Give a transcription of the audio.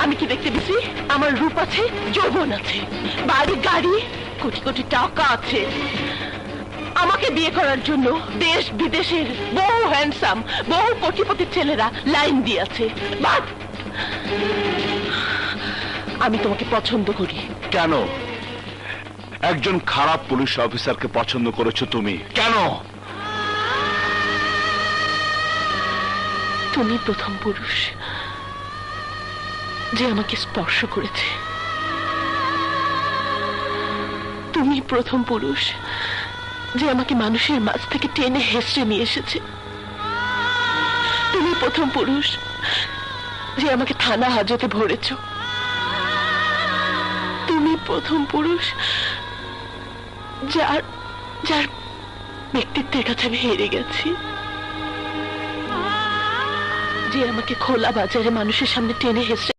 আমি কি দেখতে বেশি? আমার রূপ আছে, যৌবন আছে, বাড়ি গাড়ি, কোটি কোটি টাকা আছে। আমাকে বিয়ে করার জন্য দেশ বিদেশের বহু হ্যান্ডসাম, বহু কোটিপতির ছেলেরা লাইন দিয়েছে। বাট আমি তোমাকে পছন্দ করি। কেন? একজন খারাপ পুলিশ অফিসারকে পছন্দ করেছো তুমি, কেন? তুমি প্রথম পুরুষ যে আমাকে স্পর্শ করেছে। তুমি প্রথম পুরুষ যে আমাকে মানুষের মাঝ থেকে টেনে হেসড়ে নিয়ে এসেছে। তুমি প্রথম পুরুষ যে আমাকে থানা হাজতে ভরেছ। তুমি প্রথম পুরুষ যার যার ব্যক্তিত্বের কাছে আমি হেরে গেছি, যে আমাকে খোলা বাজারে মানুষের সামনে টেনে হেসড়ে